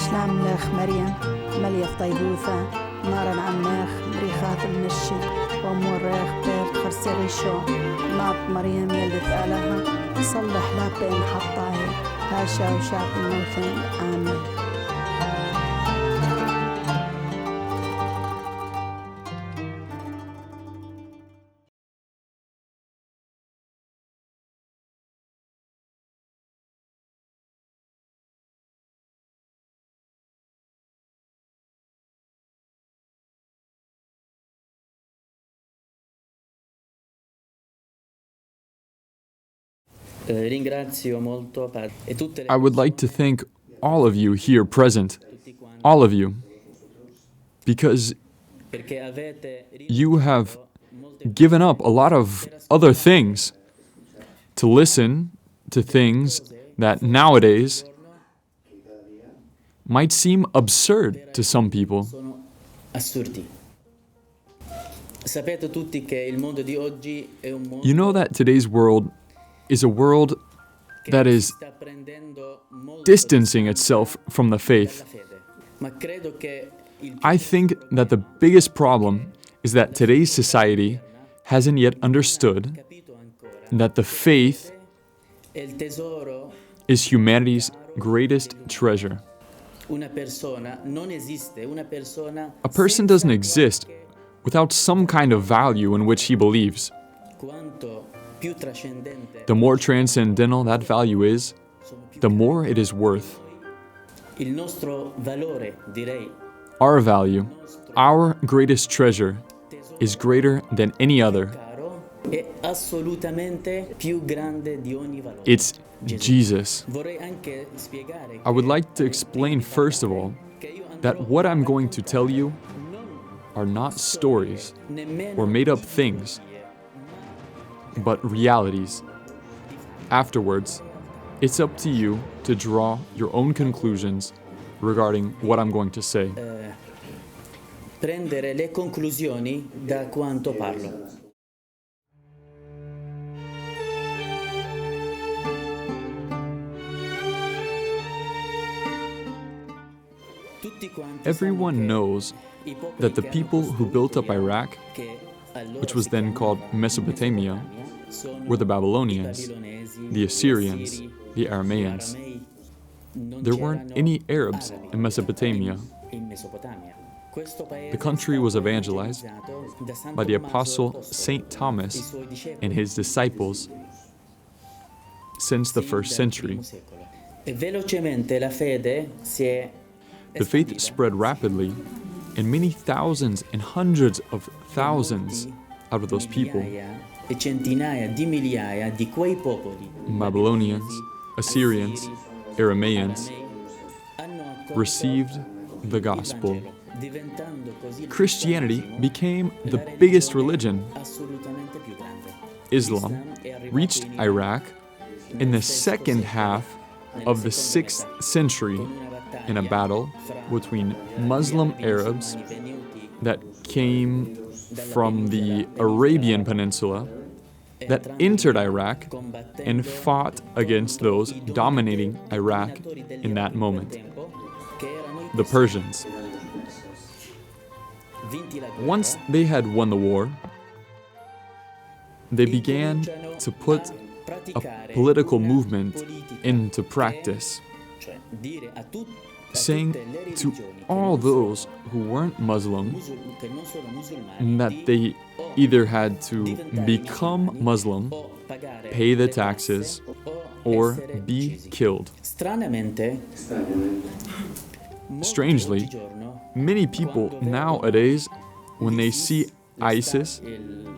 شلام لخ مريم مليف طيبوثة نارا عماخ مريخات المشي وموريخ بيت خرسريشو ناط مريم يلدت آلها صلح لا بين حطاهي هاشا وشاق الموثن آمين. I would like to thank all of you here present, all of you, because you have given up a lot of other things to listen to things that nowadays might seem absurd to some people. You know that today's world is a world that is distancing itself from the faith. I think that the biggest problem is that today's society hasn't yet understood that the faith is humanity's greatest treasure. A person doesn't exist without some kind of value in which he believes. The more transcendental that value is, the more it is worth. Our value, our greatest treasure, is greater than any other. It's Jesus. I would like to explain first of all that what I'm going to tell you are not stories or made-up things, but realities. Afterwards, it's up to you to draw your own conclusions regarding what I'm going to say. Prendere le conclusioni da quanto parlo. Everyone knows that the people who built up Iraq, which was then called Mesopotamia, were the Babylonians, the Assyrians, the Aramaeans. There weren't any Arabs in Mesopotamia. The country was evangelized by the apostle St. Thomas and his disciples since the first century. The faith spread rapidly, and many thousands and hundreds of thousands out of those people, Babylonians, Assyrians, Aramaeans, received the gospel. Christianity became the biggest religion. Islam reached Iraq in the second half of the 6th century in a battle between Muslim Arabs that came from the Arabian Peninsula that entered Iraq and fought against those dominating Iraq in that moment, the Persians. Once they had won the war, they began to put a political movement into practice, saying to all those who weren't Muslim that they either had to become Muslim, pay the taxes, or be killed. Strangely, many people nowadays, when they see ISIS,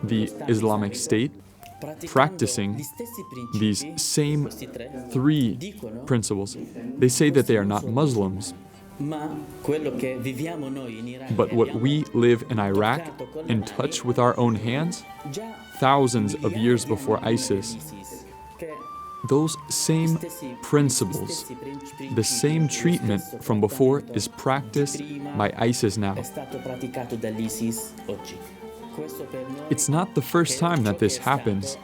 the Islamic State, practicing these same 3 principles, they say that they are not Muslims. But what we live in Iraq and touch with our own hands, thousands of years before ISIS, those same principles, the same treatment from before is practiced by ISIS now. It's not the first time that this happens.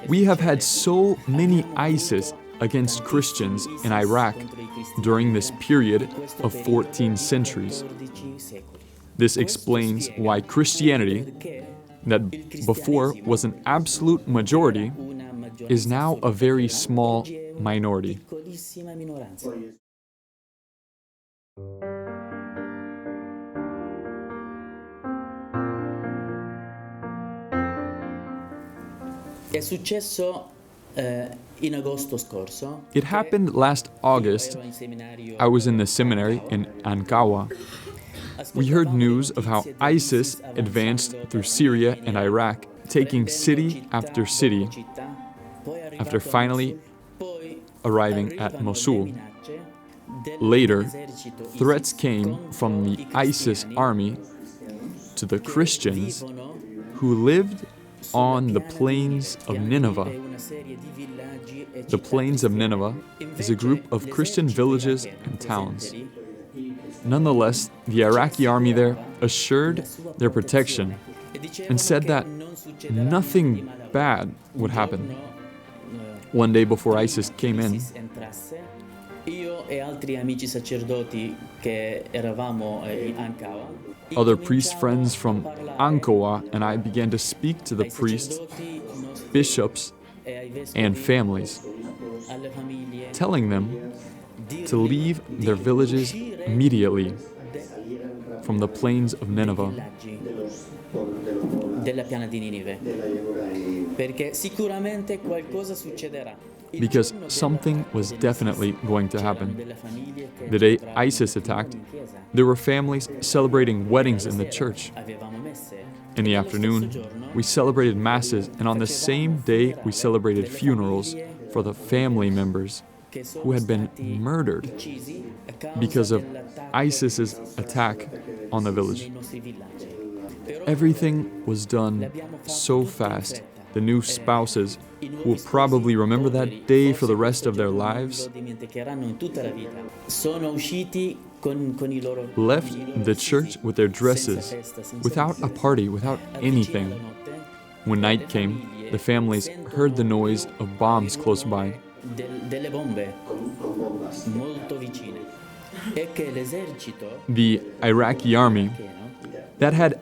We have had so many ISIS against Christians in Iraq during this period of 14 centuries. This explains why Christianity, that before was an absolute majority, is now a very small minority. It happened last August. I was in the seminary in Ankawa. We heard news of how ISIS advanced through Syria and Iraq, taking city after city, after finally arriving at Mosul. Later, threats came from the ISIS army to the Christians who lived on the plains of Nineveh. The plains of Nineveh is a group of Christian villages and towns. Nonetheless, the Iraqi army there assured their protection and said that nothing bad would happen. One day before ISIS came in, other priest friends from Ankawa and I began to speak to the priests, bishops, and families, telling them to leave their villages immediately from the plains of Nineveh. Because something was definitely going to happen. The day ISIS attacked, there were families celebrating weddings in the church. In the afternoon, we celebrated masses, and on the same day, we celebrated funerals for the family members who had been murdered because of ISIS's attack on the village. Everything was done so fast. The new spouses will probably remember that day for the rest of their lives. Left the church with their dresses, without a party, without anything. When night came, the families heard the noise of bombs close by. The Iraqi army that had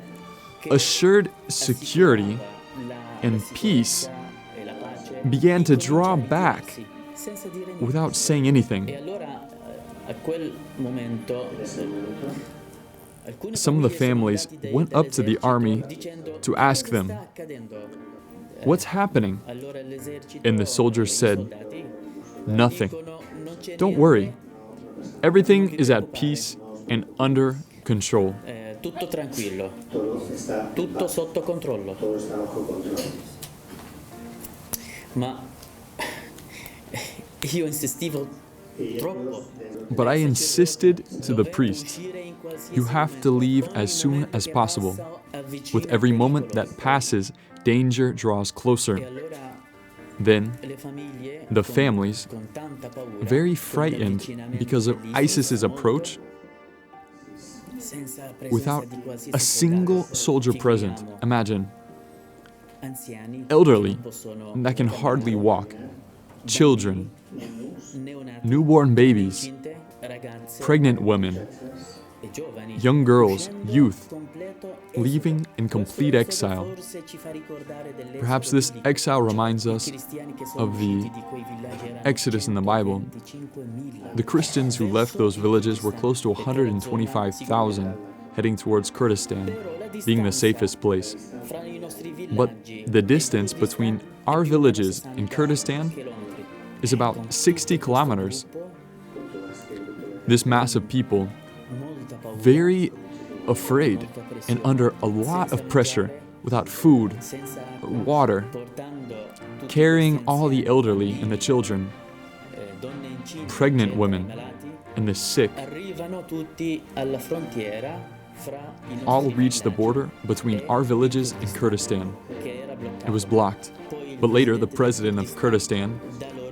assured security and peace began to draw back without saying anything. Some of the families went up to the army to ask them, "What's happening?" And the soldiers said, "Nothing. Don't worry. Everything is at peace and under control." Tutto tranquillo, tutto sotto controllo. Ma io insistivo troppo. But I insisted to the priests, "You have to leave as soon as possible. With every moment that passes, danger draws closer." Then, the families, very frightened because of ISIS's approach, without a single soldier present, imagine, elderly that can hardly walk, children, newborn babies, pregnant women, young girls, youth, leaving in complete exile. Perhaps this exile reminds us of the Exodus in the Bible. The Christians who left those villages were close to 125,000, heading towards Kurdistan, being the safest place. But the distance between our villages and Kurdistan is about 60 kilometers. This mass of people, very afraid and under a lot of pressure, without food or water, carrying all the elderly and the children, pregnant women, and the sick, all reached the border between our villages and Kurdistan. It was blocked, but later the president of Kurdistan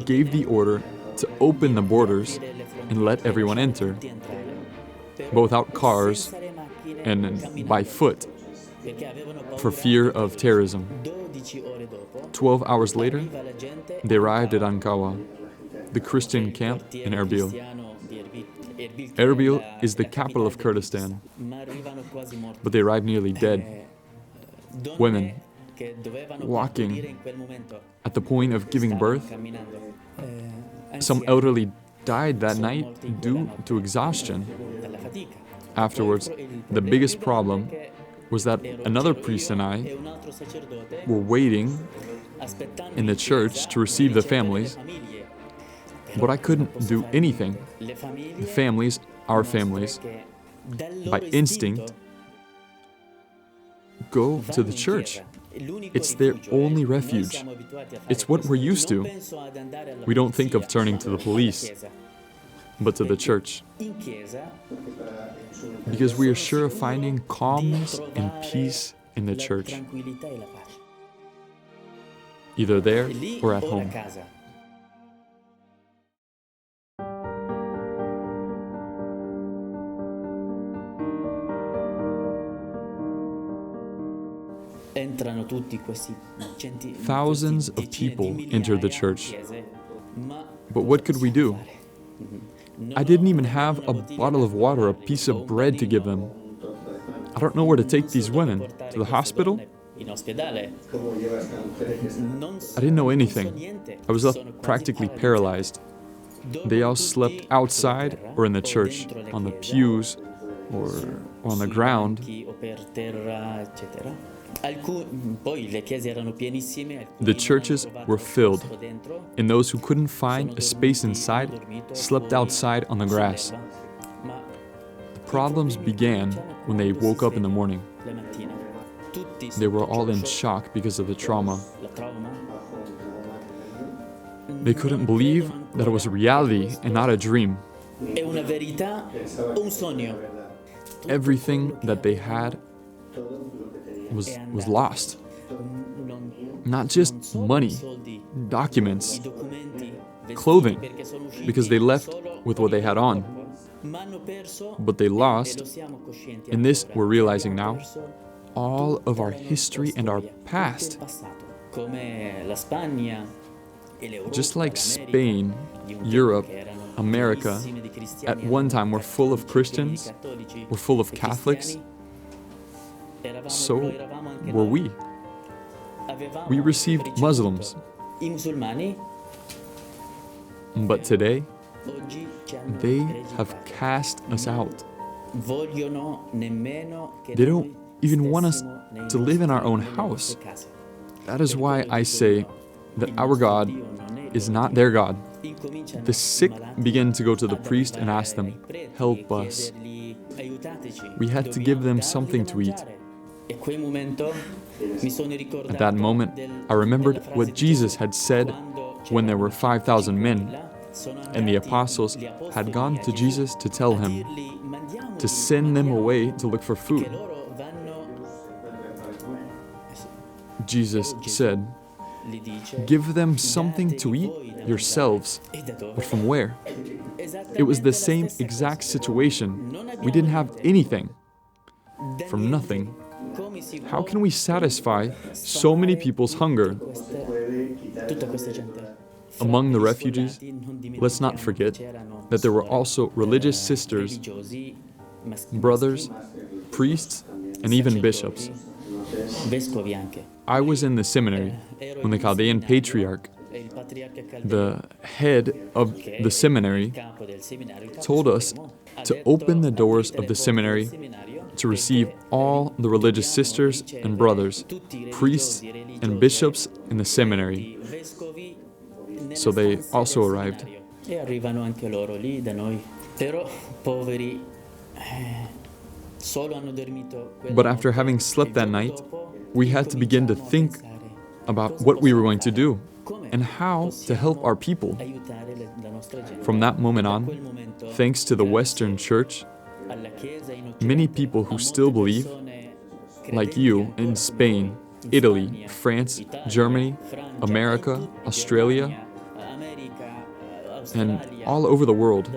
gave the order to open the borders and let everyone enter, but without cars and by foot, for fear of terrorism. 12 hours later, they arrived at Ankawa, the Christian camp in Erbil. Erbil is the capital of Kurdistan, but they arrived nearly dead. Women walking at the point of giving birth. Some elderly died that night due to exhaustion. Afterwards, the biggest problem was that another priest and I were waiting in the church to receive the families, but I couldn't do anything. The families, our families, by instinct, go to the church. It's their only refuge. It's what we're used to. We don't think of turning to the police, but to the church. Because we are sure of finding calmness and peace in the church, either there or at home. Thousands of people entered the church. But what could we do? I didn't even have a bottle of water or a piece of bread to give them. I don't know where to take these women. To the hospital? I didn't know anything. I was left practically paralyzed. They all slept outside or in the church, on the pews or on the ground. The churches were filled, and those who couldn't find a space inside slept outside on the grass. The problems began when they woke up in the morning. They were all in shock because of the trauma. They couldn't believe that it was a reality and not a dream. Everything that they had was lost. Not just money, documents, clothing, because they left with what they had on. But they lost, and this we're realizing now, all of our history and our past. Just like Spain, Europe, America, at one time were full of Christians, were full of Catholics, so were we. We received Muslims. But today, they have cast us out. They don't even want us to live in our own house. That is why I say that our God is not their God. The sick began to go to the priest and ask them, "Help us." We had to give them something to eat. At that moment, I remembered what Jesus had said when there were 5,000 men, and the apostles had gone to Jesus to tell him to send them away to look for food. Jesus said, "Give them something to eat yourselves." But from where? It was the same exact situation. We didn't have anything. From nothing. How can we satisfy so many people's hunger? Among the refugees, let's not forget that there were also religious sisters, brothers, priests, and even bishops. I was in the seminary when the Chaldean patriarch, the head of the seminary, told us to open the doors of the seminary to receive all the religious sisters and brothers, priests and bishops in the seminary. So they also arrived. But after having slept that night, we had to begin to think about what we were going to do and how to help our people. From that moment on, thanks to the Western Church, many people who still believe, like you in Spain, Italy, France, Germany, America, Australia, and all over the world,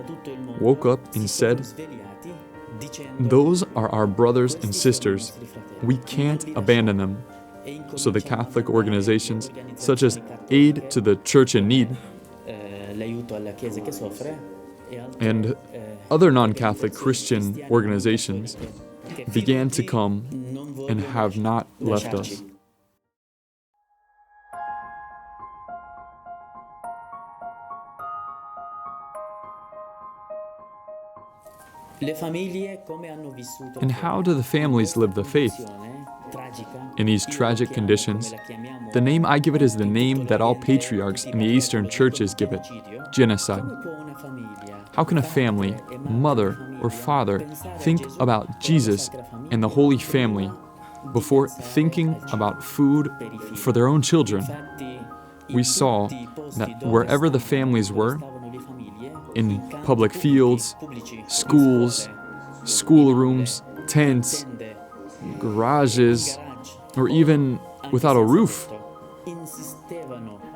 woke up and said, "Those are our brothers and sisters. We can't abandon them." So the Catholic organizations, such as Aid to the Church in Need and other non-Catholic Christian organizations began to come and have not left us. And how do the families live the faith? In these tragic conditions, the name I give it is the name that all patriarchs in the Eastern churches give it: genocide. How can a family, mother or father, think about Jesus and the Holy Family before thinking about food for their own children? We saw that wherever the families were, in public fields, schools, schoolrooms, tents, garages, or even without a roof,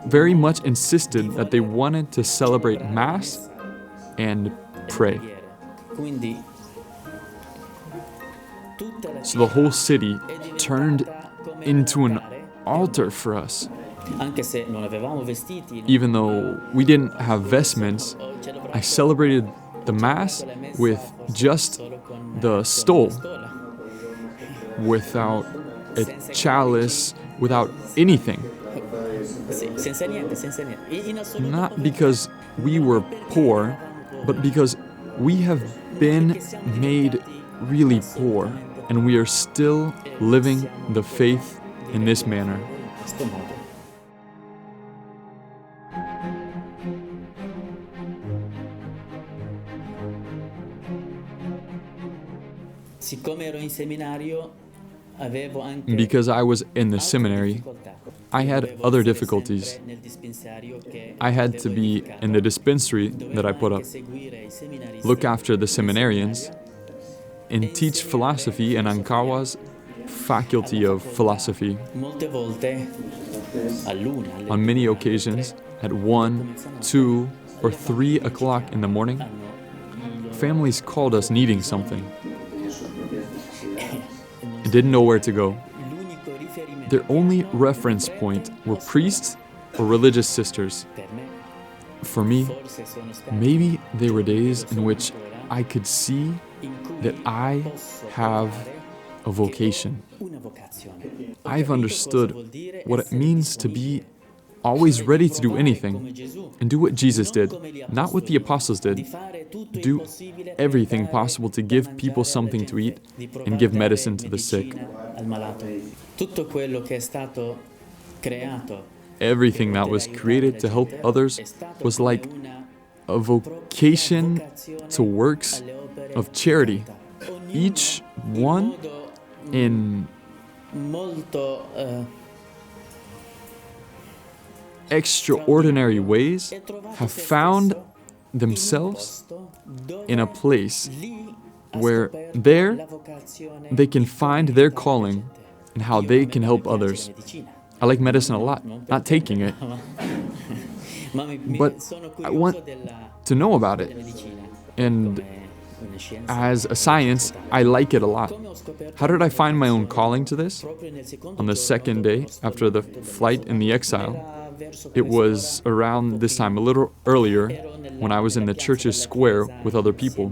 very much insisted that they wanted to celebrate Mass and pray. So the whole city turned into an altar for us. Even though we didn't have vestments, I celebrated the Mass with just the stole, without a chalice, without anything. Not because we were poor, but because we have been made really poor, and we are still living the faith in this manner. Because I was in the seminary, I had other difficulties. I had to be in the dispensary that I put up, look after the seminarians, and teach philosophy in Ankawa's faculty of philosophy. On many occasions, at 1, 2, or 3 o'clock in the morning, families called us needing something and didn't know where to go. Their only reference point were priests or religious sisters. For me, maybe there were days in which I could see that I have a vocation. I've understood what it means to be always ready to do anything and do what Jesus did, not what the apostles did. Do everything possible to give people something to eat and give medicine to the sick. Everything that was created to help others was like a vocation to works of charity, each one in extraordinary ways have found themselves in a place where there they can find their calling and how they can help others. I like medicine a lot, not taking it, but I want to know about it. And as a science, I like it a lot. How did I find my own calling to this? On the second day after the flight in the exile, it was around this time, a little earlier, when I was in the church's square with other people.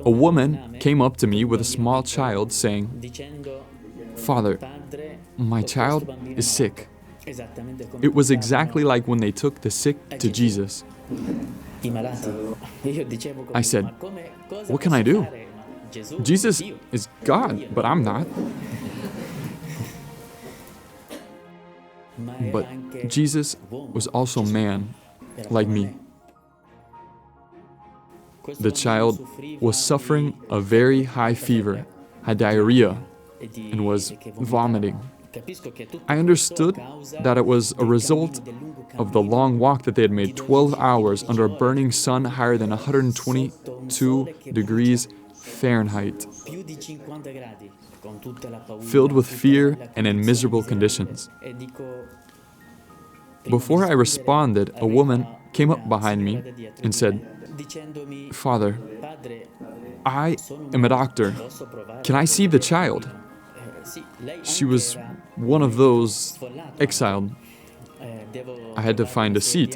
A woman came up to me with a small child saying, "Father, my child is sick." It was exactly like when they took the sick to Jesus. I said, "What can I do? Jesus is God, but I'm not." But Jesus was also man, like me. The child was suffering a very high fever, had diarrhea, and was vomiting. I understood that it was a result of the long walk that they had made, 12 hours under a burning sun higher than 122 degrees Fahrenheit, filled with fear and in miserable conditions. Before I responded, a woman came up behind me and said, "Father, I am a doctor. Can I see the child?" She was one of those exiled. I had to find a seat.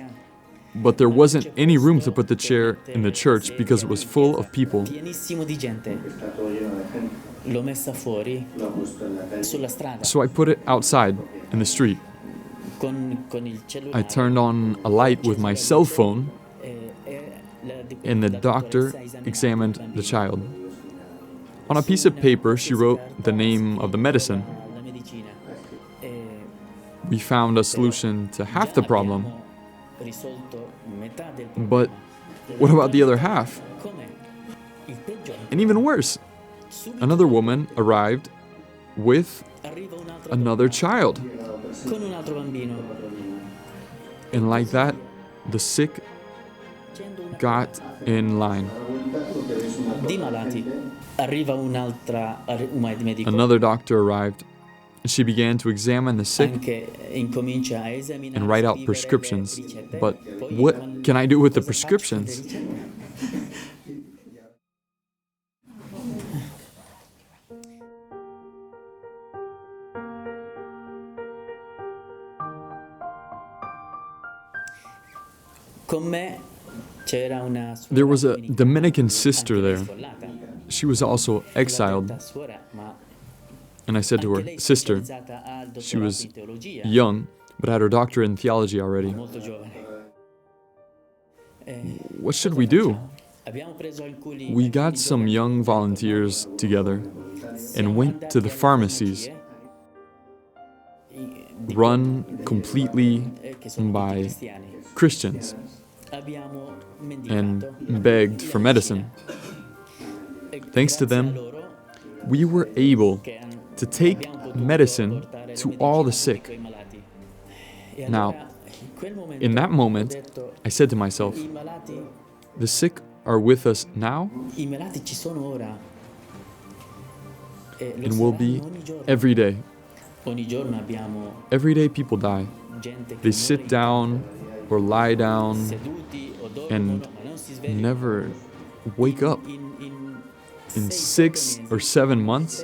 but there wasn't any room to put the chair in the church because it was full of people. Pienissimo di gente. L'ho messa fuori sulla strada So I put it outside in the street. con il cellulare. I turned on a light with my cell phone, and the doctor examined the child. On a piece of paper, she wrote the name of the medicine. La medicina. We found a solution to half the problem, Risolto metà del problema. but what about the other half? Come? Il peggio. And even worse, another woman arrived with Arriva un altro another child. con un altro bambino. And like that, the sick got in line. Di malati. Arriva un'altra un medico. Another doctor arrived, and she began to examine the sick Anche incomincia a esaminare and write out scrivere prescriptions. le ricette. But Poi what quando- can I do with the cosa faccio con le prescriptions? ricette? Con me c'era una suora There was a dominicana, Dominican sister anche lei there. sfollata. She was also exiled, L'ha detta suora, ma and I said to anche her, lei Sister, specializzata al she dottorato was in teologia, young, but had her doctorate in theology already. molto giovane. What should we do? Abbiamo preso alcuni We got some young volunteers together and went to the pharmacies run completely che sono tutti by cristiani. Christians Abbiamo and mendicato begged for medicine. Thanks to them, we were able to take medicine to all the sick. Now, in that moment, I said to myself, I malati, the sick are with us now i malati ci sono ora e lo and will be saranno ogni giorno. every day. Ogni giorno abbiamo Every day people die. gente che They muore sit down or lie down seduti o dormono, and ma non si svegliano. never wake up. In 6 or 7 months,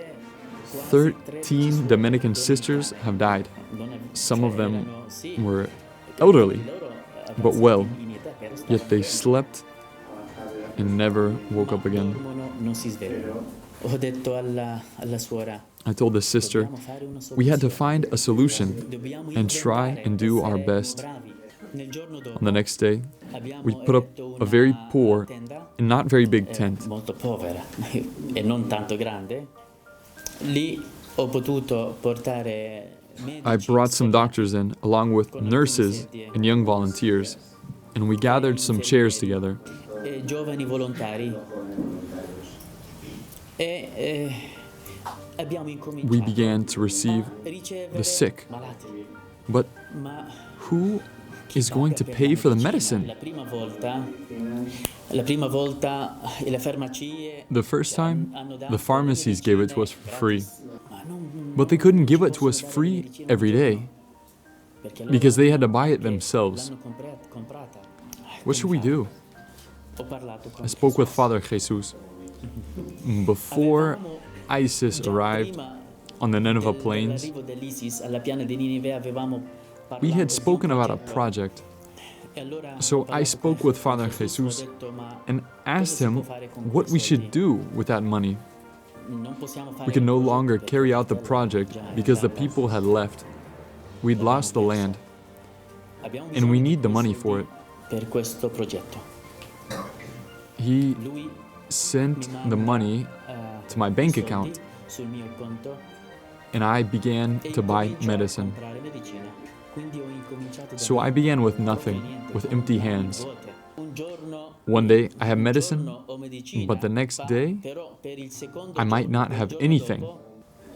13 Dominican sisters have died. Some of them were elderly, but well, yet they slept and never woke up again. Non si svegliano. Ho detto alla suora, I told the sister, dobbiamo fare una we had to soluzione. find a solution Dobbiamo and try inventare, and do our essere best. bravi. Nel giorno dopo On the next day, abbiamo we put up eretto a very una poor tenda, and not very big tent. molto povera e non tanto grande. Lì ho potuto portare medici, I brought some doctors in, along with nurses and young volunteers, and we gathered some chairs together. e giovani volontari e abbiamo incominciato We began to receive a ricevere the sick. malati. But Ma who is going to pay for the medicine? La prima volta le farmacie The first time, hanno dato the pharmacies gave it to us for free. ma non But they couldn't give it to us free every day perché loro because they had to buy it themselves. l'hanno comprata. What should we do? Ho parlato con I spoke with Father Jesus. Before ISIS già arrived prima on the Nineveh plains, dell'arrivo dell'ISIS alla piana di Ninive avevamo parlato we had di un spoken about a progetto. project. E allora So ho I parlato spoke con with Father Gesù, ho Jesus detto, ma and asked cosa si him può fare con what quei we should soldi? do with that money. Non possiamo fare We could no il progetto longer perché carry out the quello project già because the era people had left. We'd lost the land, Abbiamo and we bisogno need the di money soldi for it. per questo progetto. He Lui sent mi the manda, money to my bank soldi account, sul mio conto and I began e to buy incomincio a medicine. comprare medicina. Quindi ho incominciato da So I niente, began with non nothing, c'è niente, with con empty mani hands. vuote. Un giorno One day I have un medicine, giorno ho medicina, but the next day però per il secondo I might giorno, not quel have giorno anything. dopo,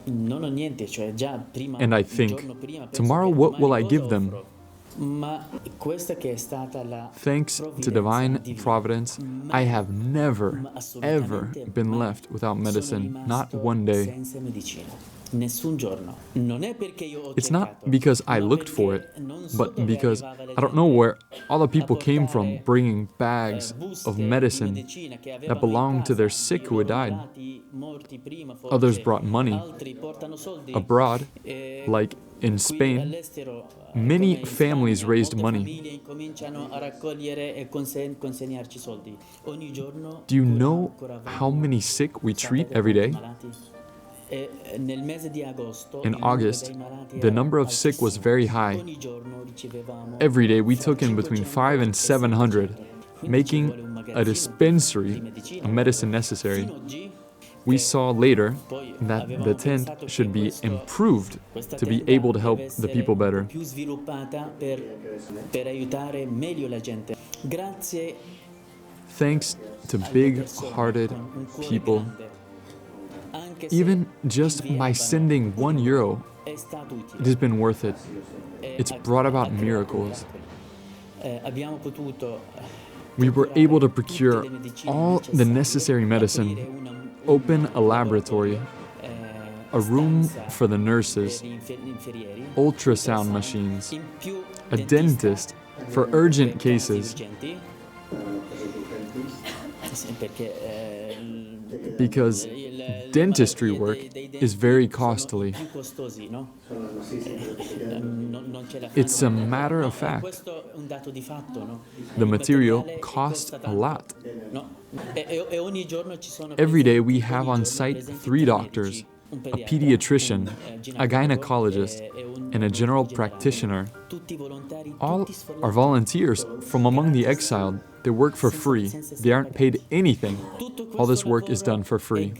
non ho niente, cioè già prima, And I il think, giorno prima, penso tomorrow che what domani will I cosa give them? offro? Ma questa che è stata la Thanks to provvidenza divine divina. providence, I have never, ever been left without medicine, not one day. Senza medicina. Nessun giorno. Non è perché io ho It's not cercato, because I ma looked for it, perché non so but dove because arrivava la I don't know gente where all the people a came from portare, bringing bags buste of di medicine medicina che that avevano in belonged to their casa, sick i who had loro died. malati morti prima, forse, Others brought money altri portano soldi, abroad, e like In Spain, many families raised money. Do you know how many sick we treat every day? In August, the number of sick was very high. Every day we took in between 500 and 700, making a dispensary a medicine necessary. We saw later that the tent should be improved to be able to help the people better. Thanks to big-hearted people, even just by sending €1, it has been worth it. It's brought about miracles. We were able to procure all the necessary medicine, open a laboratory, a room for the nurses, ultrasound machines, a dentist for urgent cases, because dentistry work is very costly. It's a matter of fact. The material costs a lot. Every day we have on site 3 doctors, a pediatrician, a gynecologist, and a general practitioner. All are volunteers from among the exiled. They work for free. They aren't paid anything. All this work is done for free.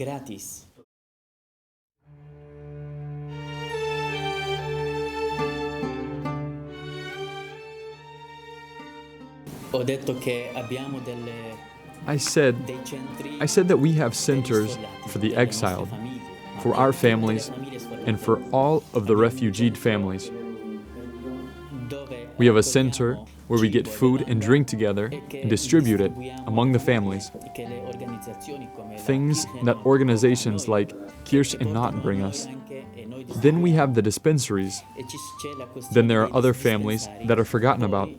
I said that we have centers for the exiled, for our families, and for all of the refugee families. We have a center where we get food and drink together and distribute it among the families. Things that organizations like Kirsch and Knot bring us. Then we have the dispensaries. Then there are other families that are forgotten about.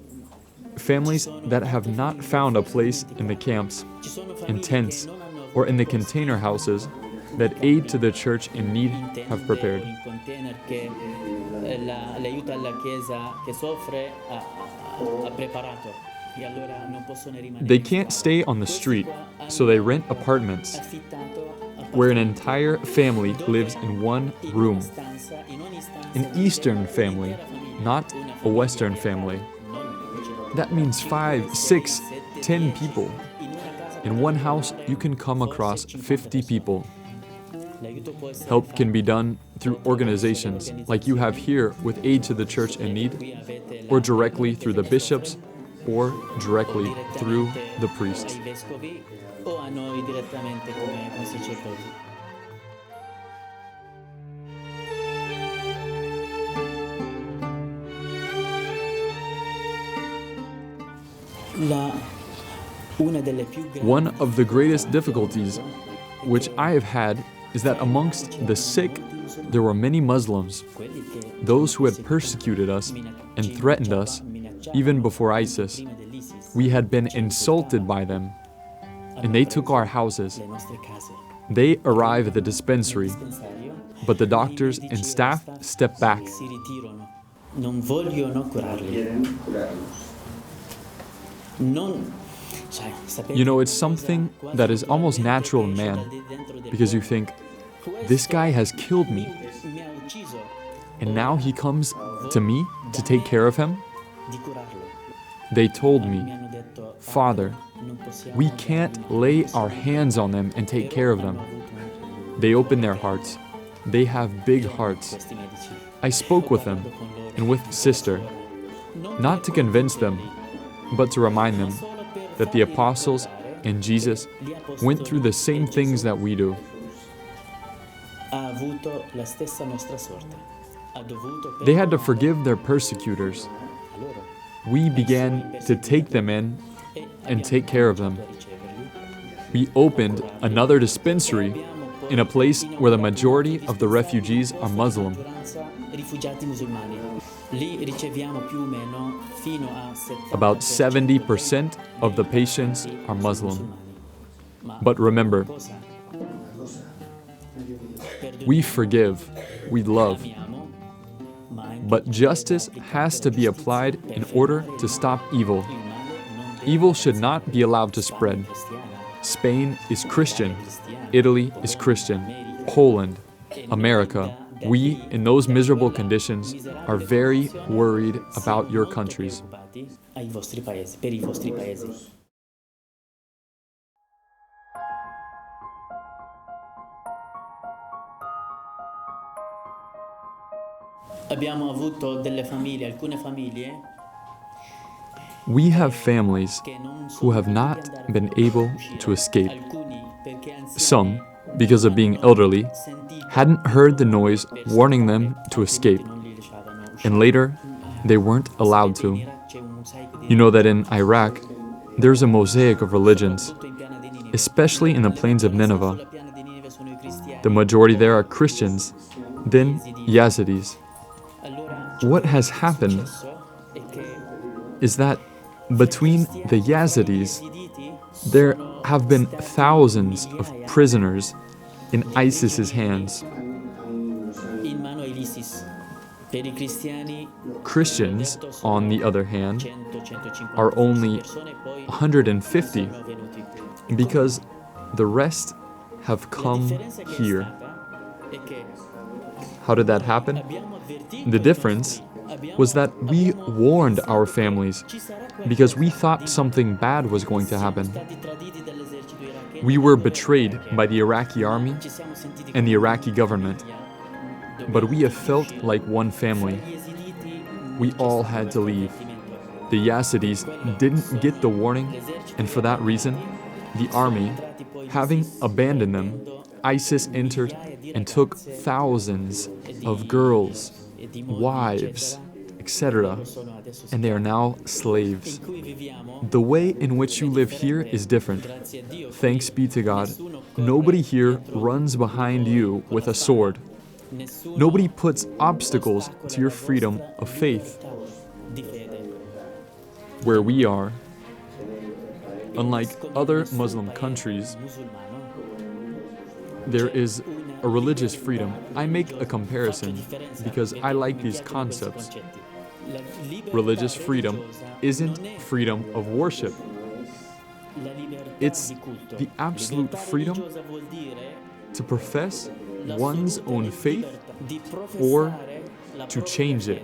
Families that have not found a place in the camps, in tents, or in the container houses that aid to the church in need have prepared. They can't stay on the street, so they rent apartments where an entire family lives in one room. An Eastern family, not a Western family. That means 5, 6, 10 people. In one house, you can come across 50 people. Help can be done through organizations like you have here with Aid to the Church in Need, or directly through the bishops, or directly through the priests. One of the greatest difficulties which I have had is that amongst the sick there were many Muslims, those who had persecuted us and threatened us even before ISIS. We had been insulted by them, and they took our houses. They arrive at the dispensary, but the doctors and staff step back. You know, it's something that is almost natural in man, because you think, this guy has killed me, and now he comes to me to take care of him? They told me, Father, we can't lay our hands on them and take care of them. They open their hearts. They have big hearts. I spoke with them, and with Sister, not to convince them, but to remind them that the apostles and Jesus went through the same things that we do. They had to forgive their persecutors. We began to take them in and take care of them. We opened another dispensary in a place where the majority of the refugees are Muslim. About 70% of the patients are Muslim. But remember, we forgive, we love, but justice has to be applied in order to stop evil. Evil should not be allowed to spread. Spain is Christian. Italy is Christian. Poland, America, we, in those miserable conditions, are very worried about your countries. We have families who have not been able to escape. Some, because of being elderly, hadn't heard the noise warning them to escape, and later they weren't allowed to. You know that in Iraq, there's a mosaic of religions, especially in the plains of Nineveh. The majority there are Christians, then Yazidis. What has happened is that between the Yazidis, there have been thousands of prisoners in ISIS's hands. Christians, on the other hand, are only 150 because the rest have come here. How did that happen? The difference was that we warned our families because we thought something bad was going to happen. We were betrayed by the Iraqi army and the Iraqi government, but we have felt like one family. We all had to leave. The Yazidis didn't get the warning, and for that reason, the army, having abandoned them, ISIS entered and took thousands of girls, wives, etc., and they are now slaves. The way in which you live here is different. Thanks be to God, nobody here runs behind you with a sword. Nobody puts obstacles to your freedom of faith. Where we are, unlike other Muslim countries, there is a religious freedom. I make a comparison because I like these concepts. Religious freedom isn't freedom of worship. It's the absolute freedom to profess one's own faith or to change it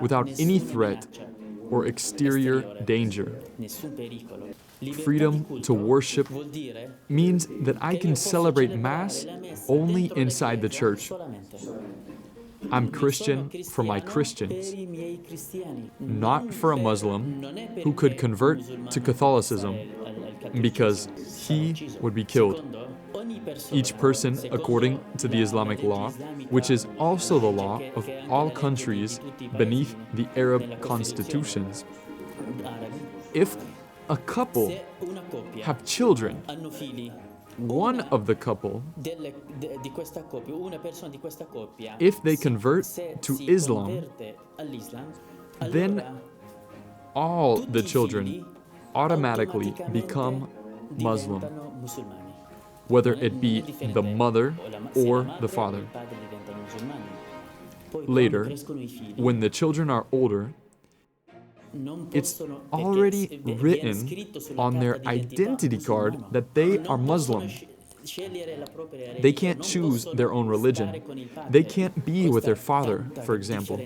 without any threat or exterior danger. Freedom to worship means that I can celebrate Mass only inside the church. I'm Christian for my Christians, not for a Muslim who could convert to Catholicism because he would be killed. Each person, according to the Islamic law, which is also the law of all countries beneath the Arab constitutions. If a couple have children, one of the couple, if they convert to Islam, then all the children automatically become Muslim, whether it be the mother or the father. Later, when the children are older, it's already written on their identity card that they are Muslim. They can't choose their own religion. They can't be with their father, for example.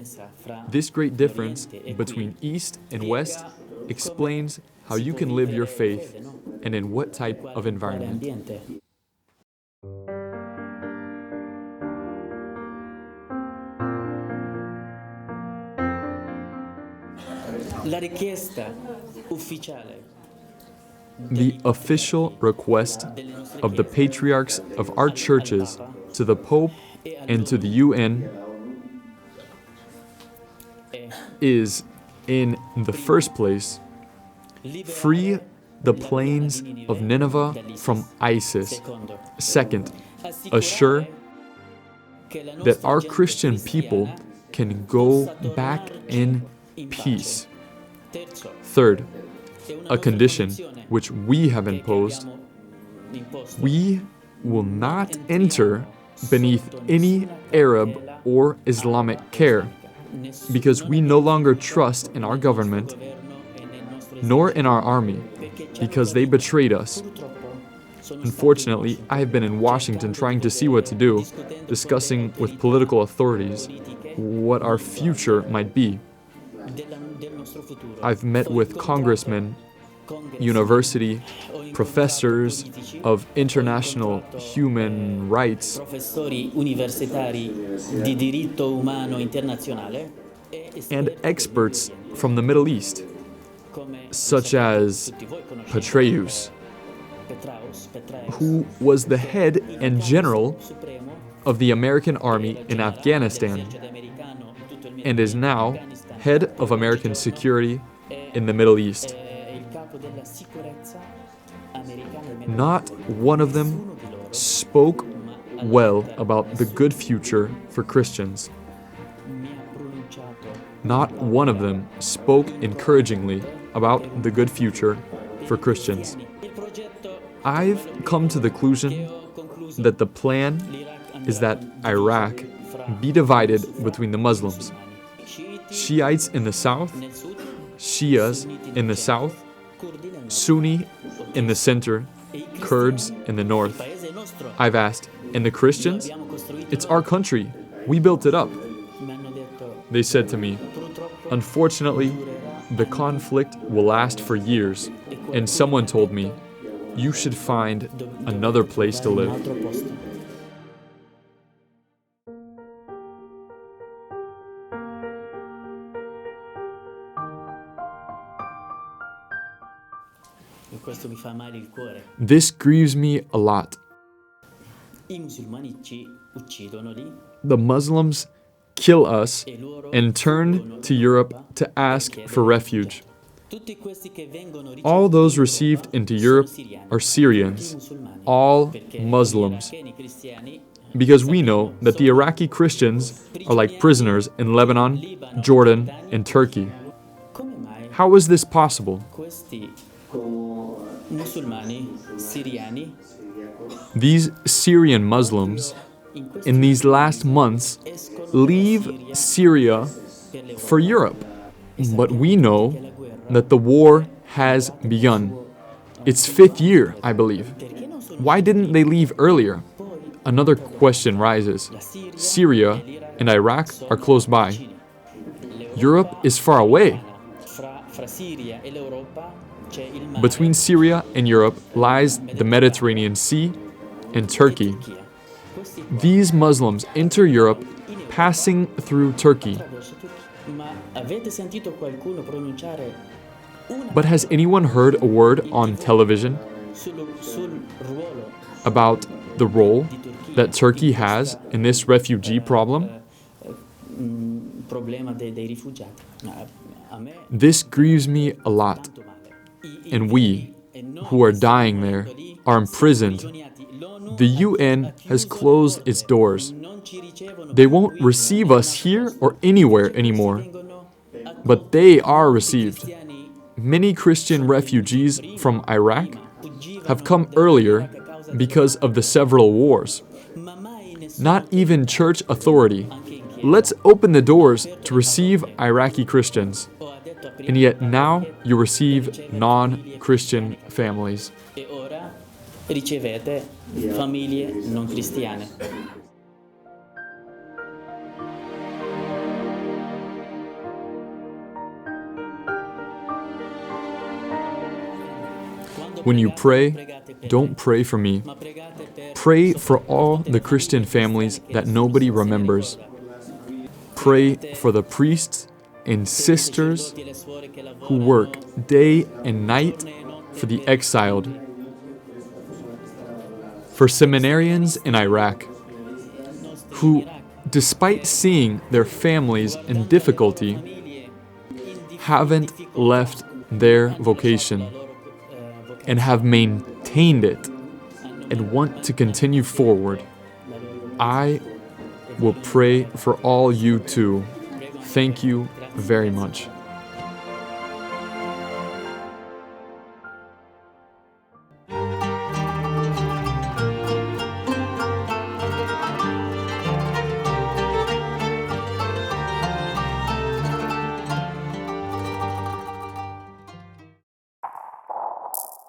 This great difference between East and West explains how you can live your faith and in what type of environment. The official request of the patriarchs of our churches to the Pope and to the UN is, in the first place, free the plains of Nineveh from ISIS. Second, assure that our Christian people can go back in peace. Third, a condition which we have imposed: we will not enter beneath any Arab or Islamic care, because we no longer trust in our government nor in our army, because they betrayed us. Unfortunately, I have been in Washington trying to see what to do, discussing with political authorities what our future might be. I've met with congressmen, university professors of international human rights, professori universitari di diritto umano internazionale and experts from the Middle East, such as Petraeus, who was the head and general of the American army in Afghanistan and is now head of American security in the Middle East. Not one of them spoke well about the good future for Christians. Not one of them spoke encouragingly about the good future for Christians. I've come to the conclusion that the plan is that Iraq be divided between the Muslims. Shiites in the south, Shias in the south, Sunni in the center, Kurds in the north. I've asked, and the Christians? It's our country. We built it up. They said to me, unfortunately, the conflict will last for years, and someone told me, you should find another place to live. This grieves me a lot. The Muslims kill us and turn to Europe to ask for refuge. All those received into Europe are Syrians, all Muslims, because we know that the Iraqi Christians are like prisoners in Lebanon, Jordan, and Turkey. How is this possible? These Syrian Muslims, in these last months, leave Syria for Europe. But we know that the war has begun. Its 5th year, I believe. Why didn't they leave earlier? Another question rises. Syria and Iraq are close by. Europe is far away. Between Syria and Europe lies the Mediterranean Sea and Turkey. These Muslims enter Europe passing through Turkey. But has anyone heard a word on television about the role that Turkey has in this refugee problem? This grieves me a lot. And we, who are dying there, are imprisoned. The UN has closed its doors. They won't receive us here or anywhere anymore. But they are received. Many Christian refugees from Iraq have come earlier because of the several wars. Not even church authority. Let's open the doors to receive Iraqi Christians. And yet now you receive non-Christian families. Ricevete famiglie non cristiane. When you pray, don't pray for me. Pray for all the Christian families that nobody remembers. Pray for the priests and sisters who work day and night for the exiled. For seminarians in Iraq who, despite seeing their families in difficulty, haven't left their vocation and have maintained it and want to continue forward. I will pray for all you too. Thank you very much. you.